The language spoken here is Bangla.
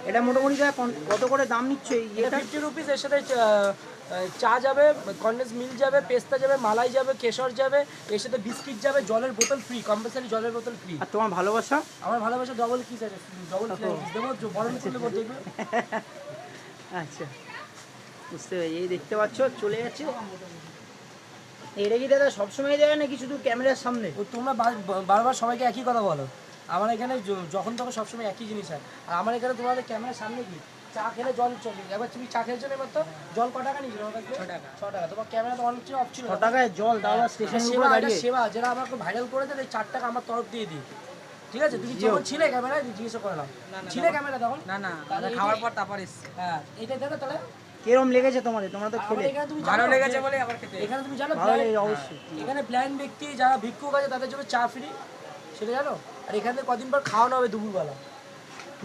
এটা মোটামুটি কত করে দাম নিচ্ছে এটা 50 রুপিস। এর সাথে চা যাবে, কন্ডেন্স মিল্ক যাবে, পেস্তা যাবে, মালাই যাবে, কেশর যাবে, এর সাথে বিস্কিট যাবে, জলের বোতল ফ্রি, কম্পালসারি জলের বোতল ফ্রি। আর তোমার ভালোবাসা? আমার ভালোবাসা ডবল কিস আছে, ডবল কিস দেবো, বরণ করলে দেখবে। আচ্ছা, বুঝতে পেরেছি। এই দেখতে পাচ্ছ চলে যাচ্ছে। এটা কি দাদা সবসময় দেয় নাকি শুধু ক্যামেরার সামনে? ও তোমরা বারবার সবাইকে একই কথা বলো। আমার এখানে যখন তখন সবসময় একই জিনিস হয়। আর আমার এখানে তোমাদের ক্যামেরার সামনে কি চা খেলে জল চলে, এবার তুমি চা খেয়েছো এবার তো জল ক টাকা নিয়েছিল? 6 টাকা। 6 টাকা। তোমার ক্যামেরা তো অন ছিল, অফ ছিল। 6 টাকায় জল দাও স্টেশন সেবা, এটা সেবা। যারা আমাকে ভাইরাল করে দেয় 4 টাকা আমার তরফ দিয়ে দিই। ঠিক আছে? তুমি যখন ছিলে ক্যামেরায় জিজ্ঞেস করে নাও, ছিলে ক্যামেরা তখন? না না, খাওয়ার পর তারপর এসছে। হ্যাঁ, এটা দেখো তাহলে কিরম লেগেছে তোমাদের? তোমরা তো খেলে এখানে তুমি ভালো লেগেছে বলে আবার খেতে। এখানে তুমি জানো ভালো লেগেছে অবশ্যই। এখানে ব্লাইন্ড ব্যক্তি যারা ভিক্ষুক আছে তাদের জন্য চা ফ্রি, সেটা জানো? আর এখানে কদিন পর খাওয়ানো হবে দুপুরবেলা।